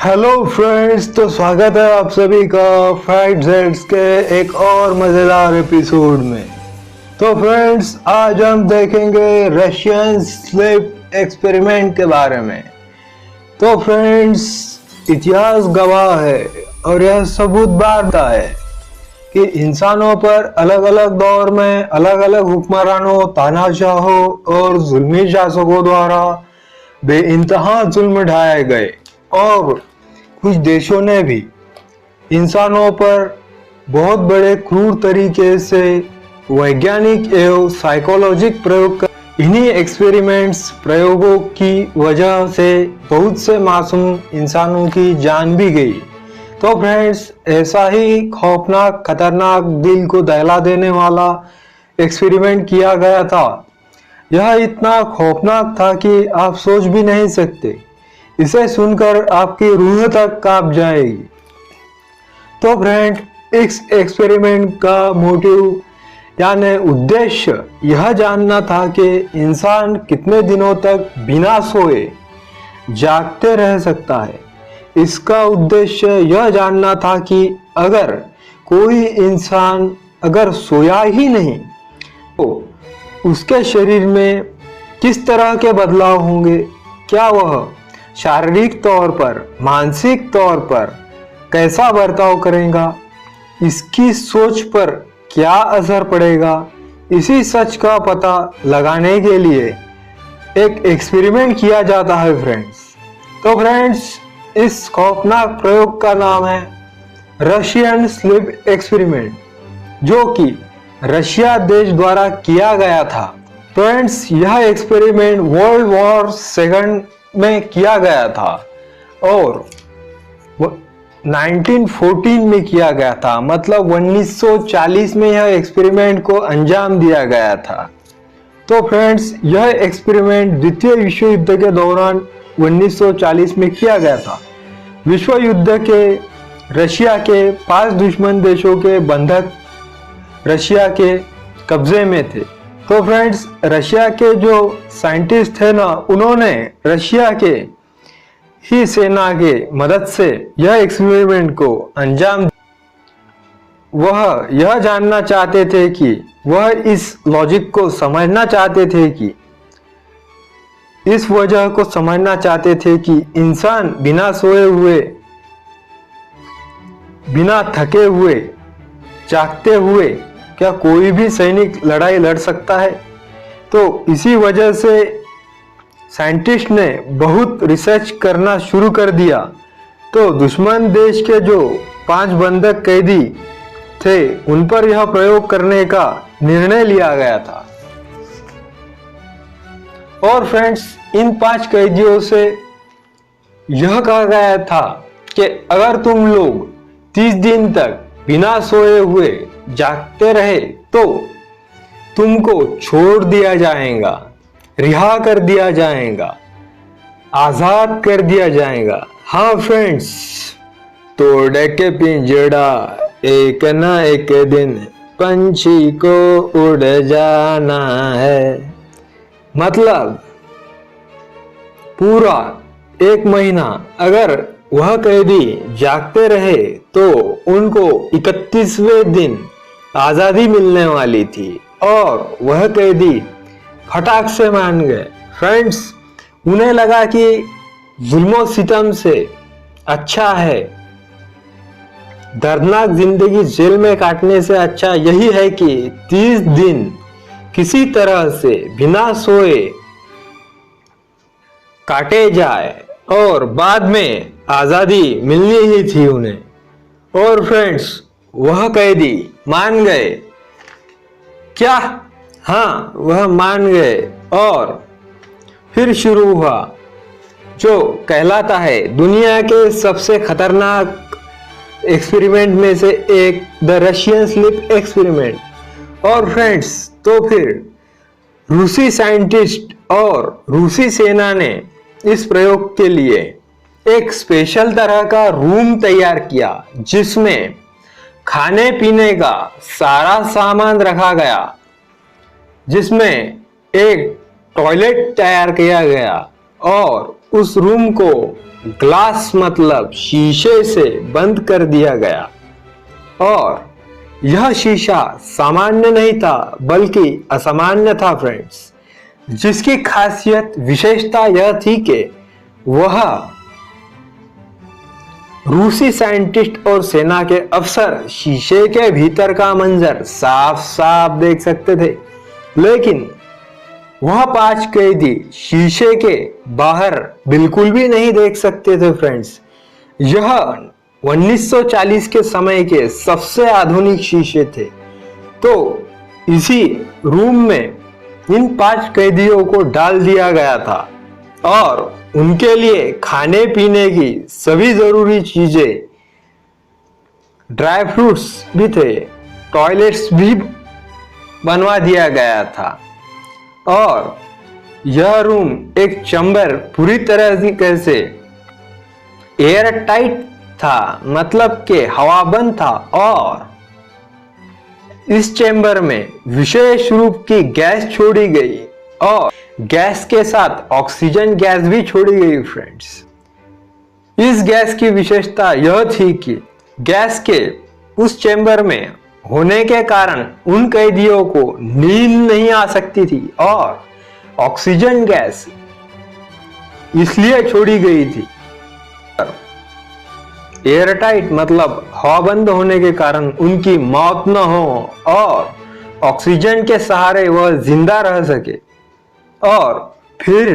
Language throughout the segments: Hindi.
हेलो फ्रेंड्स, तो स्वागत है आप सभी का फैक्ट जेड्स के एक और मज़ेदार एपिसोड में। तो फ्रेंड्स, आज हम देखेंगे रशियन स्लीप एक्सपेरिमेंट के बारे में। तो फ्रेंड्स, इतिहास गवाह है और यह सबूत बारता है कि इंसानों पर अलग अलग दौर में अलग अलग हुक्मरानों, तानाशाहों और जुल्मी शासकों द्वारा बेइंतहा जुल्म ढाए गए और कुछ देशों ने भी इंसानों पर बहुत बड़े क्रूर तरीके से वैज्ञानिक एवं साइकोलॉजिक प्रयोग कर इन्हीं एक्सपेरिमेंट्स प्रयोगों की वजह से बहुत से मासूम इंसानों की जान भी गई। तो फ्रेंड्स, ऐसा ही खौफनाक, खतरनाक, दिल को दहला देने वाला एक्सपेरिमेंट किया गया था। यह इतना खौफनाक था कि आप सोच भी नहीं सकते। इसे सुनकर आपकी रूह तक कांप जाएगी। तो फ्रेंड, इस एक्सपेरिमेंट का मोटिव यानी उद्देश्य यह जानना था कि इंसान कितने दिनों तक बिना सोए जागते रह सकता है। इसका उद्देश्य यह जानना था कि अगर कोई इंसान अगर सोया ही नहीं तो उसके शरीर में किस तरह के बदलाव होंगे, क्या वह शारीरिक तौर पर, मानसिक तौर पर कैसा बर्ताव करेगा, इसकी सोच पर क्या असर पड़ेगा। इसी सच का पता लगाने के लिए एक एक्सपेरिमेंट किया जाता है फ्रेंड्स। तो फ्रेंड्स, इस खौफनाक प्रयोग का नाम है रशियन स्लीप एक्सपेरिमेंट, जो कि रशिया देश द्वारा किया गया था। फ्रेंड्स, यह एक्सपेरिमेंट वर्ल्ड वॉर सेकंड में किया गया था और 1914 में किया गया था, मतलब 1940 में यह एक्सपेरिमेंट को अंजाम दिया गया था। तो फ्रेंड्स, यह एक्सपेरिमेंट द्वितीय विश्व युद्ध के दौरान 1940 में किया गया था। विश्व युद्ध के रशिया के 5 दुश्मन देशों के बंधक रशिया के कब्जे में थे। तो फ्रेंड्स, रशिया के जो साइंटिस्ट थे ना, उन्होंने रशिया के ही सेना के मदद से यह एक्सपेरिमेंट को अंजाम। वह यह जानना चाहते थे कि वह इस लॉजिक को समझना चाहते थे कि इस वजह को समझना चाहते थे कि इंसान बिना सोए हुए, बिना थके हुए, जागते हुए क्या कोई भी सैनिक लड़ाई लड़ सकता है। तो इसी वजह से साइंटिस्ट ने बहुत रिसर्च करना शुरू कर दिया। तो दुश्मन देश के जो 5 बंधक कैदी थे, उन पर यह प्रयोग करने का निर्णय लिया गया था। और फ्रेंड्स, इन 5 कैदियों से यह कहा गया था कि अगर तुम लोग 30 दिन तक बिना सोए हुए जागते रहे तो तुमको छोड़ दिया जाएगा, रिहा कर दिया जाएगा, आजाद कर दिया जाएगा। हाँ फ्रेंड्स, तोड़ के पिंजड़ा एक न एक दिन पंछी को उड़ जाना है। मतलब पूरा 1 महीना अगर वह कैदी जागते रहे तो उनको 31वें दिन आजादी मिलने वाली थी और वह कैदी फटाक से मान गए। फ्रेंड्स, उन्हें लगा कि जुल्म सितम से अच्छा है, दर्दनाक जिंदगी जेल में काटने से अच्छा यही है कि 30 दिन किसी तरह से बिना सोए काटे जाए और बाद में आजादी मिलनी ही थी उन्हें। और फ्रेंड्स, वह कैदी मान गए। क्या? हाँ, वह मान गए और फिर शुरू हुआ जो कहलाता है दुनिया के सबसे खतरनाक एक्सपेरिमेंट में से एक, द रशियन स्लीप एक्सपेरिमेंट। और फ्रेंड्स, तो फिर रूसी साइंटिस्ट और रूसी सेना ने इस प्रयोग के लिए एक स्पेशल तरह का रूम तैयार किया, जिसमें खाने पीने का सारा सामान रखा गया, जिसमें एक टॉयलेट तैयार किया गया और उस रूम को ग्लास मतलब शीशे से बंद कर दिया गया और यह शीशा सामान्य नहीं था बल्कि असामान्य था फ्रेंड्स, जिसकी खासियत विशेषता यह थी कि वह रूसी साइंटिस्ट और सेना के अफसर शीशे के भीतर का मंजर साफ साफ देख सकते थे, लेकिन वह 5 कैदी शीशे के बाहर बिल्कुल भी नहीं देख सकते थे फ्रेंड्स। यह 1940 के समय के सबसे आधुनिक शीशे थे। तो इसी रूम में इन 5 कैदियों को डाल दिया गया था और उनके लिए खाने पीने की सभी जरूरी चीजें, ड्राई फ्रूट्स भी थे, टॉयलेट्स भी बनवा दिया गया था और यह रूम एक चैम्बर पूरी तरह से एयर टाइट था, मतलब कि हवाबंद था और इस चैम्बर में विशेष रूप की गैस छोड़ी गई और गैस के साथ ऑक्सीजन गैस भी छोड़ी गई फ्रेंड्स। इस गैस की विशेषता यह थी कि गैस के उस चैम्बर में होने के कारण उन कैदियों को नींद नहीं आ सकती थी और ऑक्सीजन गैस इसलिए छोड़ी गई थी। एयरटाइट मतलब हवाबंद होने के कारण उनकी मौत न हो और ऑक्सीजन के सहारे वह जिंदा रह सके। और फिर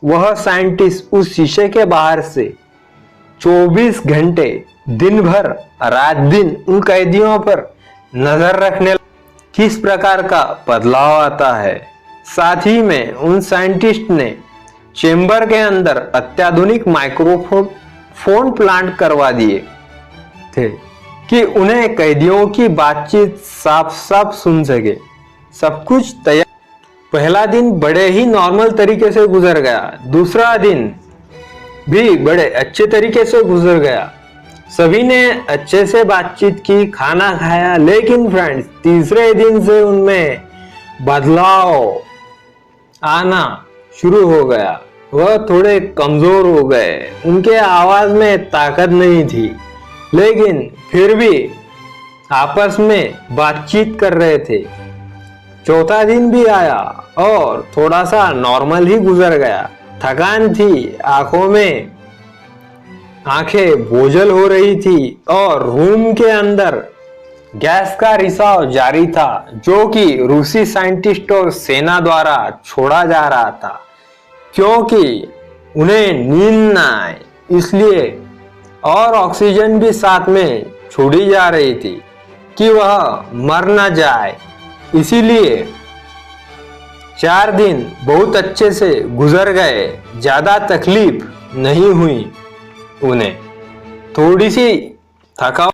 वह साइंटिस्ट उस शीशे के बाहर से 24 घंटे दिन भर रात दिन उन कैदियों पर नजर रखने किस प्रकार का बदलाव आता है। साथ ही में उन साइंटिस्ट ने चेंबर के अंदर अत्याधुनिक माइक्रोफोन प्लांट करवा दिए थे कि उन्हें कैदियों की बातचीत साफ साफ सुन सके। सब कुछ तैयार। पहला दिन बड़े ही नॉर्मल तरीके से गुजर गया, दूसरा दिन भी बड़े अच्छे तरीके से गुजर गया, सभी ने अच्छे से बातचीत की, खाना खाया। लेकिन फ्रेंड्स तीसरे दिन से उनमें बदलाव आना शुरू हो गया। वह थोड़े कमजोर हो गए, उनके आवाज में ताकत नहीं थी, लेकिन फिर भी आपस में बातचीत कर रहे थे। चौथा दिन भी आया और थोड़ा सा नॉर्मल ही गुजर गया। थकान थी, आंखें बोझल हो रही थी और रूम के अंदर गैस का रिसाव जारी था, जो कि रूसी साइंटिस्ट और सेना द्वारा छोड़ा जा रहा था, क्योंकि उन्हें नींद न आए इसलिए, और ऑक्सीजन भी साथ में छोड़ी जा रही थी कि वह मर न जाए। इसीलिए 4 दिन बहुत अच्छे से गुजर गए, ज्यादा तकलीफ नहीं हुई उन्हें, थोड़ी सी थकावट।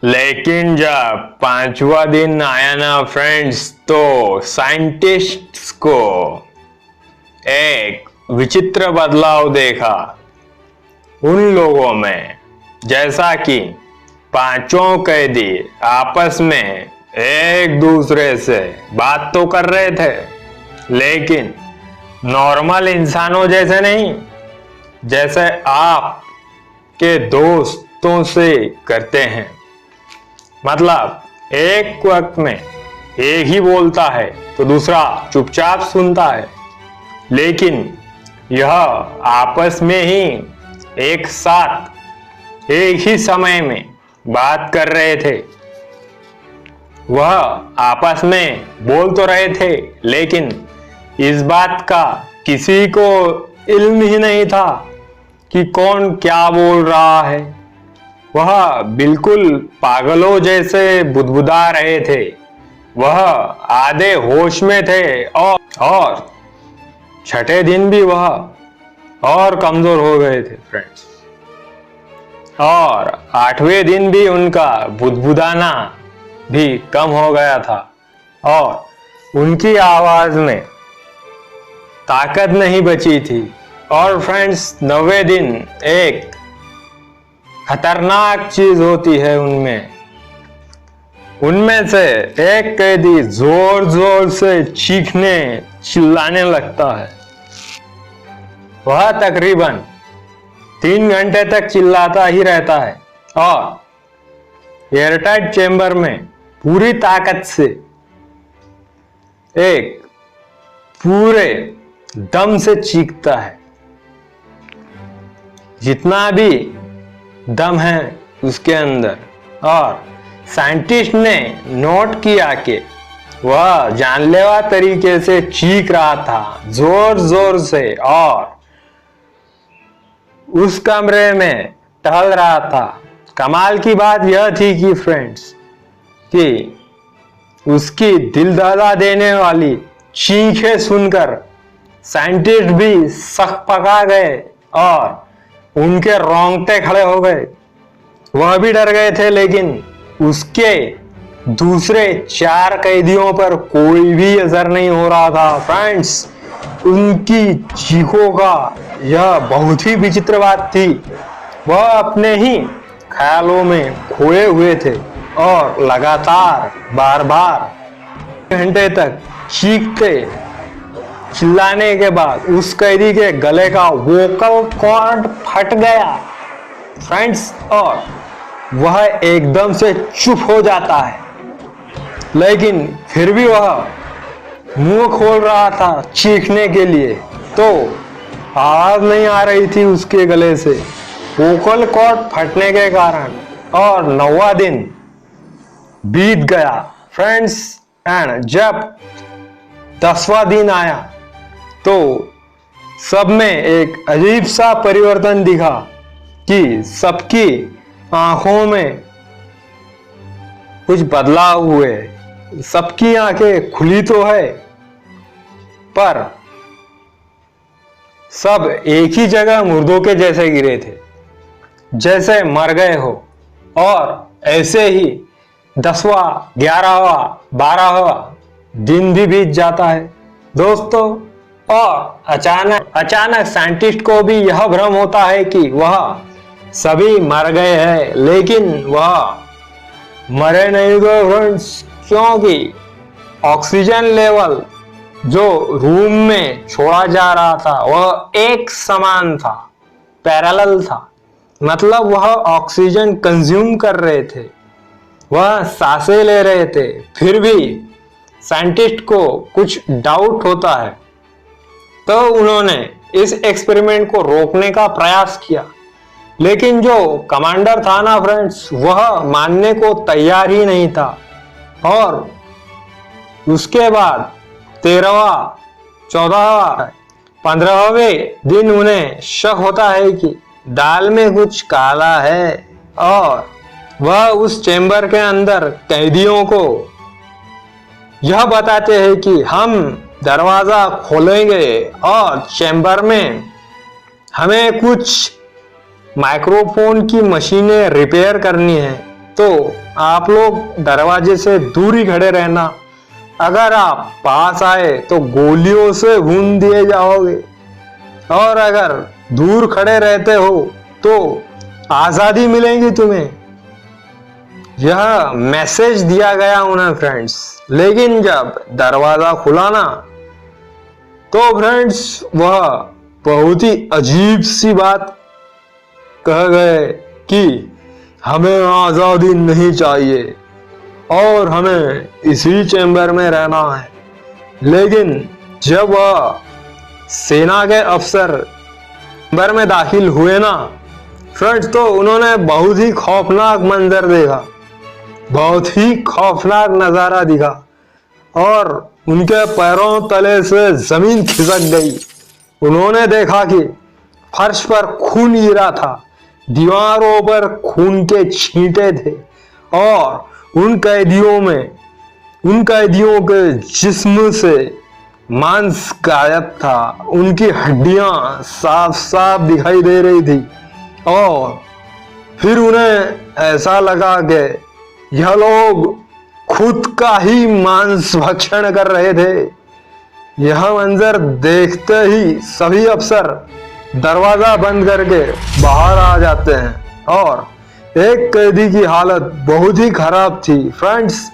लेकिन जब 5वां दिन आया ना फ्रेंड्स, तो साइंटिस्ट्स को एक विचित्र बदलाव देखा उन लोगों में। जैसा कि 5 कैदी आपस में एक दूसरे से बात तो कर रहे थे, लेकिन नॉर्मल इंसानों जैसे नहीं, जैसे आप के दोस्तों से करते हैं। मतलब एक वक्त में एक ही बोलता है तो दूसरा चुपचाप सुनता है, लेकिन यह आपस में ही एक साथ एक ही समय में बात कर रहे थे। वह आपस में बोल तो रहे थे, लेकिन इस बात का किसी को इल्म ही नहीं था कि कौन क्या बोल रहा है। वह बिल्कुल पागलों जैसे बुदबुदा रहे थे। वह आधे होश में थे और छठे दिन भी वह और कमजोर हो गए थे फ्रेंड्स। और 8वें दिन भी उनका बुदबुदाना भी कम हो गया था और उनकी आवाज में ताकत नहीं बची थी। और फ्रेंड्स 9वें दिन एक खतरनाक चीज होती है उनमें से एक कैदी जोर जोर से चीखने चिल्लाने लगता है वह तकरीबन 3 घंटे तक चिल्लाता ही रहता है और एयरटाइट चेंबर में पूरी ताकत से एक पूरे दम से चीखता है। जितना भी दम है उसके अंदर। और साइंटिस्ट ने नोट किया कि वह जानलेवा तरीके से चीख रहा था, जोर जोर से, और उस कमरे में टहल रहा था। कमाल की बात यह थी कि फ्रेंड्स कि उसकी दिल दहला देने वाली चीखें सुनकर साइंटिस्ट भी सकपका गए और उनके रोंगटे खड़े हो गए। वह भी डर गए थे, लेकिन उसके दूसरे 4 कैदियों पर कोई भी असर नहीं हो रहा था। फ्रेंड्स, उनकी चीखों का यह बहुत ही विचित्र बात थी। वह अपने ही ख्यालों में खोए हुए थे और लगातार बार बार घंटे तक चीखते चिल्लाने के बाद उस कैदी के गले का वोकल कॉर्ड फट गया फ्रेंड्स, और वह एकदम से चुप हो जाता है। लेकिन फिर भी वह मुंह खोल रहा था चीखने के लिए, तो आवाज नहीं आ रही थी उसके गले से वोकल कॉर्ड फटने के कारण। और 9वां दिन बीत गया फ्रेंड्स, एंड जब 10वां दिन आया तो सब में एक अजीब सा परिवर्तन दिखा कि सबकी आंखों में कुछ बदलाव हुए। सबकी आंखें खुली तो है, पर सब एक ही जगह मुर्दों के जैसे गिरे थे, जैसे मर गए हो। और ऐसे ही 10वां, 11वां, 12वां दिन भी बीत जाता है दोस्तों। और अचानक साइंटिस्ट को भी यह भ्रम होता है कि वह सभी मर गए हैं, लेकिन वह मरे नहीं गए फ्रेंड्स, क्योंकि ऑक्सीजन लेवल जो रूम में छोड़ा जा रहा था वह एक समान था, पैरेलल था। मतलब वह ऑक्सीजन कंज्यूम कर रहे थे, वह सांसें ले रहे थे। फिर भी साइंटिस्ट को कुछ डाउट होता है, तो उन्होंने इस एक्सपेरिमेंट को रोकने का प्रयास किया। लेकिन जो कमांडर था ना फ्रेंड्स, वह मानने को तैयार ही नहीं था। और उसके बाद 13वां, 14वां, 15वें दिन उन्हें शक होता है कि दाल में कुछ काला है, और वह उस चेंबर के अंदर कैदियों को यह बताते हैं कि हम दरवाजा खोलेंगे और चेंबर में हमें कुछ माइक्रोफोन की मशीनें रिपेयर करनी है, तो आप लोग दरवाजे से दूर ही खड़े रहना। अगर आप पास आए तो गोलियों से भून दिए जाओगे, और अगर दूर खड़े रहते हो तो आजादी मिलेगी तुम्हें। यह मैसेज दिया गया उन्हें फ्रेंड्स। लेकिन जब दरवाजा खुला ना, तो फ्रेंड्स वह बहुत ही अजीब सी बात कह गए कि हमें आजादी नहीं चाहिए और हमें इसी चेंबर में रहना है। लेकिन जब वह सेना के अफसर चेंबर में दाखिल हुए ना फ्रेंड्स, तो उन्होंने बहुत ही खौफनाक मंजर देखा, बहुत ही खौफनाक नजारा दिखा, और उनके पैरों तले से जमीन खिसक गई। उन्होंने देखा कि फर्श पर खून गिरा था, दीवारों पर खून के छींटे थे, और उन कैदियों के जिस्म से मांस गायब था। उनकी हड्डियां साफ साफ दिखाई दे रही थी। और फिर उन्हें ऐसा लगा कि यह लोग खुद का ही मांस भक्षण कर रहे थे। यह मंजर देखते ही सभी अफसर दरवाजा बंद करके बाहर आ जाते हैं, और एक कैदी की हालत बहुत ही खराब थी फ्रेंड्स।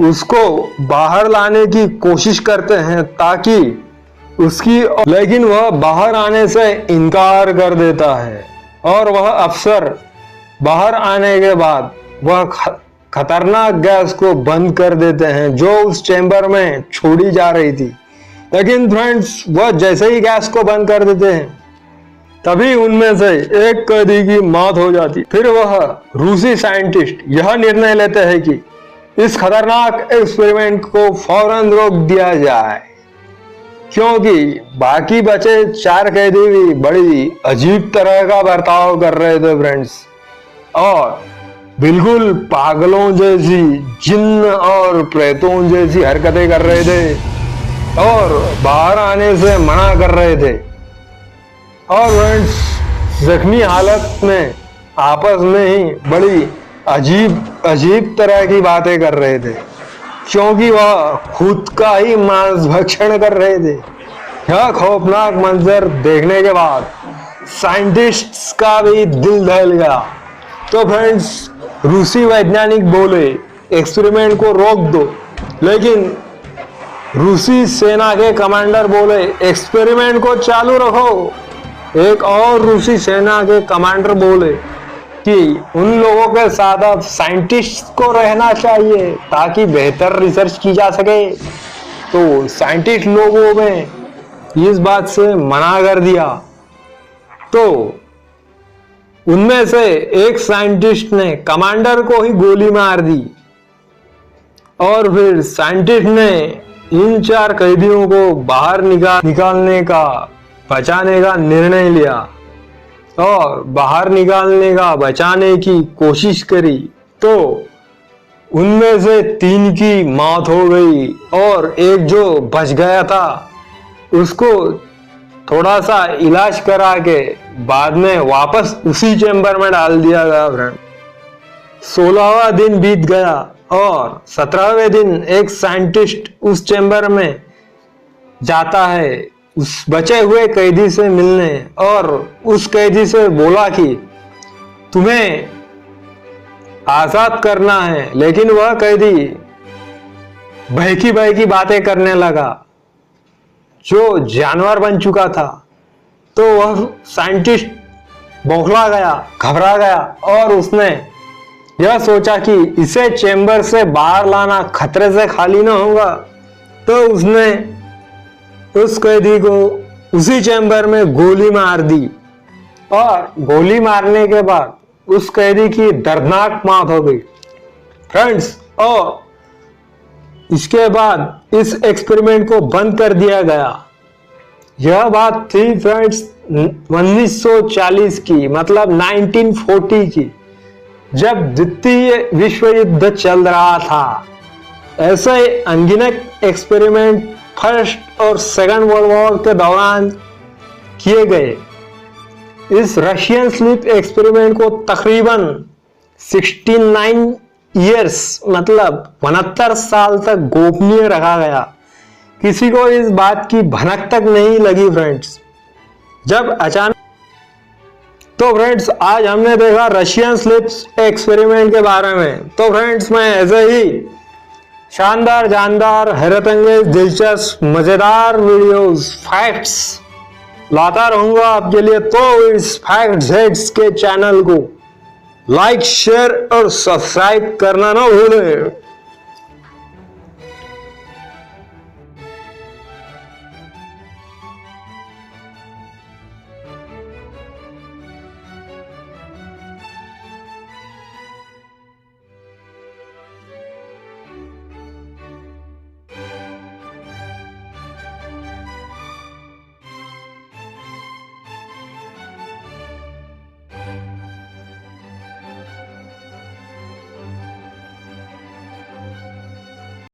उसको बाहर लाने की कोशिश करते हैं ताकि उसकी, लेकिन वह बाहर आने से इनकार कर देता है और वह अफसर बाहर आने के बाद वह खतरनाक गैस को बंद कर देते हैं जो उस चेंबर में छोड़ी जा रही थी। लेकिन फ्रेंड्स, वह जैसे ही गैस को बंद कर देते हैं तभी उनमें से एक कैदी की मौत हो जाती। फिर वह रूसी साइंटिस्ट यह निर्णय लेते हैं कि इस खतरनाक एक्सपेरिमेंट को फौरन रोक दिया जाए, क्योंकि बाकी बचे 4 कैदी भी बड़ी अजीब तरह का बर्ताव कर रहे थे फ्रेंड्स, और बिल्कुल पागलों जैसी, जिन्न और प्रेतों जैसी हरकतें कर रहे थे और बाहर आने से मना कर रहे थे। और फ्रेंड्स, जख्मी हालत में आपस में ही बड़ी अजीब तरह की बातें कर रहे थे, क्योंकि वह खुद का ही मांस भक्षण कर रहे थे। यह खौफनाक मंजर देखने के बाद साइंटिस्ट्स का भी दिल दहल गया। तो फ्रेंड्स, रूसी वैज्ञानिक बोले एक्सपेरिमेंट को रोक दो, लेकिन रूसी सेना के कमांडर बोले एक्सपेरिमेंट को चालू रखो। एक और रूसी सेना के कमांडर बोले कि उन लोगों के साथ अब साइंटिस्ट को रहना चाहिए ताकि बेहतर रिसर्च की जा सके। तो साइंटिस्ट लोगों में इस बात से मना कर दिया। तो उनमें से एक साइंटिस्ट ने कमांडर को ही गोली मार दी और फिर साइंटिस्ट ने इन 4 कैदियों को बाहर निकालने का, बचाने का निर्णय लिया और बाहर निकालने का, बचाने की कोशिश करी। तो उनमें से 3 की मौत हो गई और एक जो बच गया था उसको थोड़ा सा इलाज करा के बाद में वापस उसी चेंबर में डाल दिया गया फ्रेंड। 16वां दिन बीत गया और 17वें दिन एक साइंटिस्ट उस चेंबर में जाता है उस बचे हुए कैदी से मिलने और उस कैदी से बोला कि तुम्हें आजाद करना है। लेकिन वह कैदी बहकी बातें करने लगा, जो जानवर बन चुका था। तो वह साइंटिस्ट बौखला गया, घबरा गया और उसने यह सोचा कि इसे चेंबर से बाहर लाना खतरे से खाली ना होगा। तो उसने उस कैदी को उसी चेंबर में गोली मार दी और गोली मारने के बाद उस कैदी की दर्दनाक मौत हो गई फ्रेंड्स। और इसके बाद इस एक्सपेरिमेंट को बंद कर दिया गया। यह बात थी फ्रेंड्स 1940 की, मतलब 1940 की, जब द्वितीय विश्व युद्ध चल रहा था। ऐसे अनगिनत एक्सपेरिमेंट फर्स्ट और सेकंड वर्ल्ड वॉर के दौरान किए गए। इस रशियन स्लीप एक्सपेरिमेंट को तकरीबन 69 ईयर्स, मतलब 69 साल तक गोपनीय रखा गया। किसी को इस बात की भनक तक नहीं लगी फ्रेंड्स। जब अचानक, तो फ्रेंड्स आज हमने देखा रशियन स्लीप एक्सपेरिमेंट के बारे में। तो फ्रेंड्स मैं ऐसे ही शानदार, जानदार, हैरतअंगेज, दिलचस्प, मजेदार वीडियोस, फैक्ट्स लाता रहूंगा आपके लिए। तो इस फैक्ट्स के चैनल को लाइक, शेयर और सब्सक्राइब करना ना भूलें।